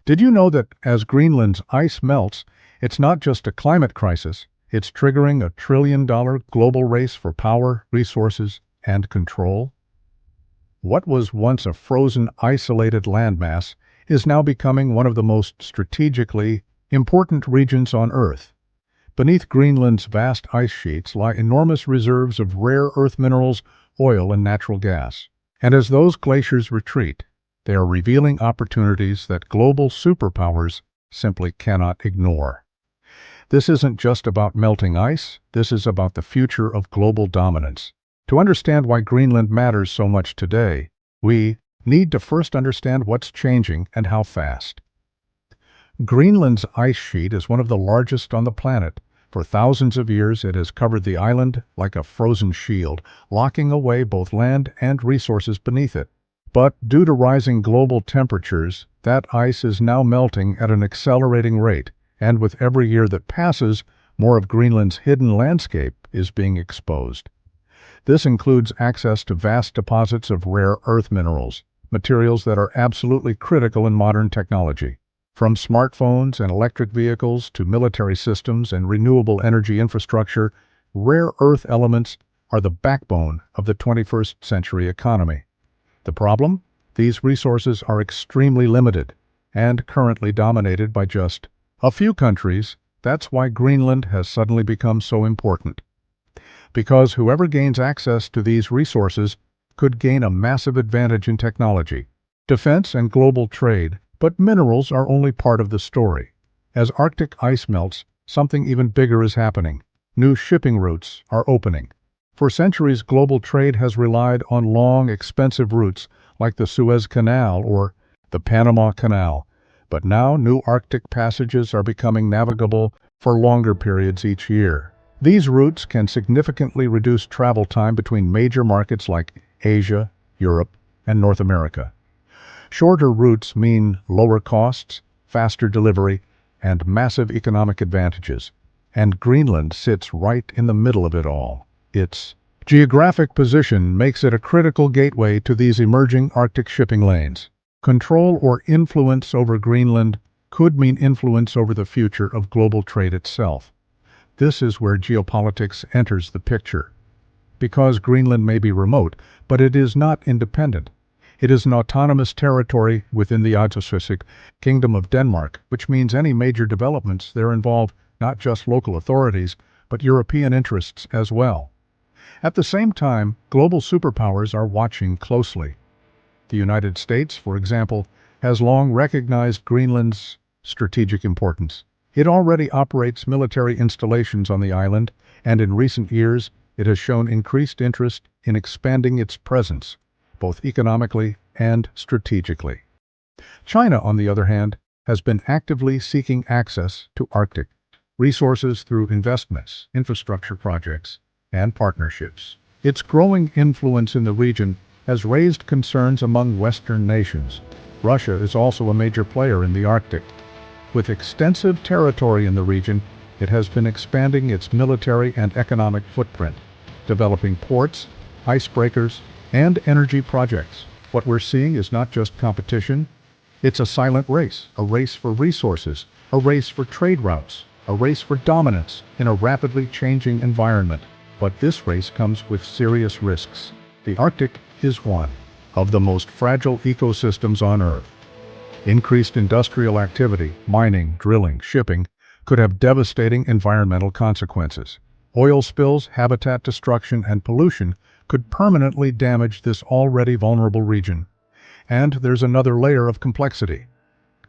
Did you know that as Greenland's ice melts, it's not just a climate crisis, it's triggering a trillion-dollar global race for power, resources, and control? What was once a frozen, isolated landmass is now becoming one of the most strategically important regions on Earth. Beneath Greenland's vast ice sheets lie enormous reserves of rare earth minerals, oil, and natural gas. And as those glaciers retreat, they are revealing opportunities that global superpowers simply cannot ignore. This isn't just about melting ice, this is about the future of global dominance. To understand why Greenland matters so much today, we need to first understand what's changing and how fast. Greenland's ice sheet is one of the largest on the planet. For thousands of years, it has covered the island like a frozen shield, locking away both land and resources beneath it. But due to rising global temperatures, that ice is now melting at an accelerating rate, and with every year that passes, more of Greenland's hidden landscape is being exposed. This includes access to vast deposits of rare earth minerals, materials that are absolutely critical in modern technology. From smartphones and electric vehicles to military systems and renewable energy infrastructure, rare earth elements are the backbone of the 21st century economy. The problem? These resources are extremely limited and currently dominated by just a few countries. That's why Greenland has suddenly become so important. Because whoever gains access to these resources could gain a massive advantage in technology, defense, and global trade. But minerals are only part of the story. As Arctic ice melts, something even bigger is happening. New shipping routes are opening. For centuries, global trade has relied on long, expensive routes like the Suez Canal or the Panama Canal. But now new Arctic passages are becoming navigable for longer periods each year. These routes can significantly reduce travel time between major markets like Asia, Europe, and North America. Shorter routes mean lower costs, faster delivery, and massive economic advantages. And Greenland sits right in the middle of it all. Its geographic position makes it a critical gateway to these emerging Arctic shipping lanes. Control or influence over Greenland could mean influence over the future of global trade itself. This is where geopolitics enters the picture. Because Greenland may be remote, but it is not independent. It is an autonomous territory within the Pacific Kingdom of Denmark, which means any major developments there involve not just local authorities, but European interests as well. At the same time, global superpowers are watching closely. The United States, for example, has long recognized Greenland's strategic importance. It already operates military installations on the island, and in recent years, it has shown increased interest in expanding its presence, both economically and strategically. China, on the other hand, has been actively seeking access to Arctic resources through investments, infrastructure projects, and partnerships. Its growing influence in the region has raised concerns among Western nations. Russia is also a major player in the Arctic. With extensive territory in the region, it has been expanding its military and economic footprint, developing ports, icebreakers, and energy projects. What we're seeing is not just competition, it's a silent race, a race for resources, a race for trade routes, a race for dominance in a rapidly changing environment. But this race comes with serious risks. The Arctic is one of the most fragile ecosystems on Earth. Increased industrial activity, mining, drilling, shipping, could have devastating environmental consequences. Oil spills, habitat destruction, and pollution could permanently damage this already vulnerable region. And there's another layer of complexity.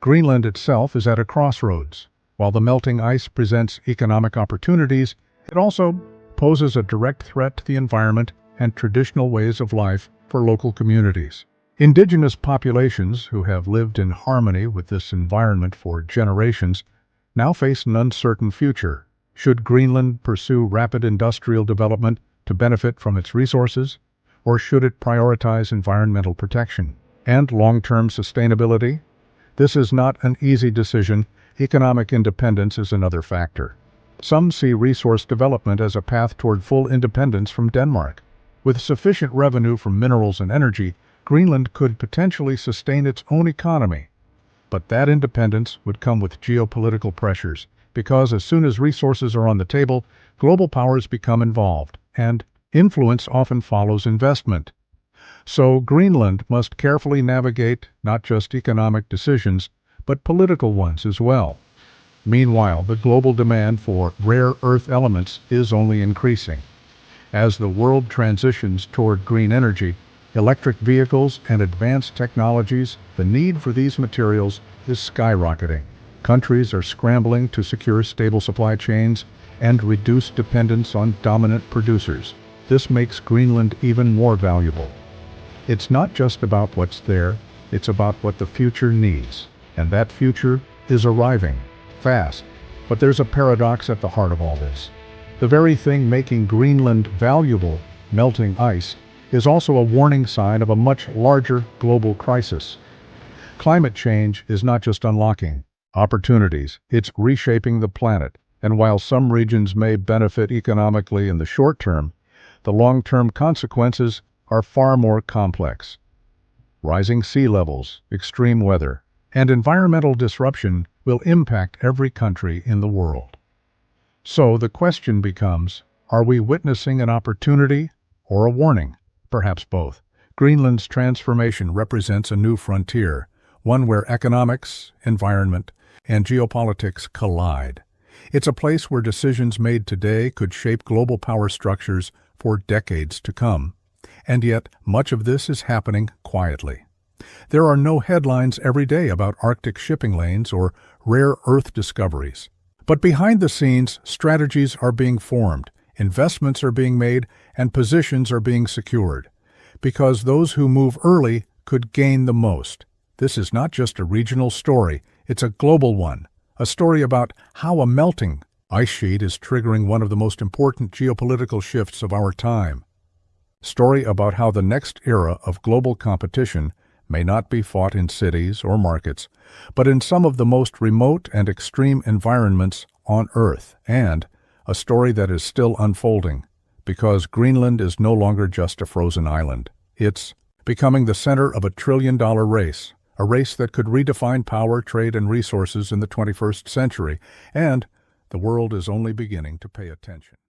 Greenland itself is at a crossroads. While the melting ice presents economic opportunities, it also poses a direct threat to the environment and traditional ways of life for local communities. Indigenous populations who have lived in harmony with this environment for generations now face an uncertain future. Should Greenland pursue rapid industrial development to benefit from its resources, or should it prioritize environmental protection and long-term sustainability? This is not an easy decision. Economic independence is another factor. Some see resource development as a path toward full independence from Denmark. With sufficient revenue from minerals and energy, Greenland could potentially sustain its own economy. But that independence would come with geopolitical pressures, because as soon as resources are on the table, global powers become involved, and influence often follows investment. So Greenland must carefully navigate not just economic decisions, but political ones as well. Meanwhile, the global demand for rare earth elements is only increasing. As the world transitions toward green energy, electric vehicles, and advanced technologies, the need for these materials is skyrocketing. Countries are scrambling to secure stable supply chains and reduce dependence on dominant producers. This makes Greenland even more valuable. It's not just about what's there, it's about what the future needs. And that future is arriving, fast. But there's a paradox at the heart of all this. The very thing making Greenland valuable, melting ice, is also a warning sign of a much larger global crisis. Climate change is not just unlocking opportunities, it's reshaping the planet. And while some regions may benefit economically in the short term, the long-term consequences are far more complex. Rising sea levels, extreme weather, and environmental disruption will impact every country in the world. So the question becomes, are we witnessing an opportunity or a warning? Perhaps both. Greenland's transformation represents a new frontier, one where economics, environment, and geopolitics collide. It's a place where decisions made today could shape global power structures for decades to come. And yet, much of this is happening quietly. There are no headlines every day about Arctic shipping lanes or rare earth discoveries. But behind the scenes, strategies are being formed, investments are being made, and positions are being secured. Because those who move early could gain the most. This is not just a regional story, it's a global one. A story about how a melting ice sheet is triggering one of the most important geopolitical shifts of our time. Story about how the next era of global competition may not be fought in cities or markets, but in some of the most remote and extreme environments on Earth, and a story that is still unfolding, because Greenland is no longer just a frozen island. It's becoming the center of a trillion-dollar race, a race that could redefine power, trade, and resources in the 21st century, and the world is only beginning to pay attention.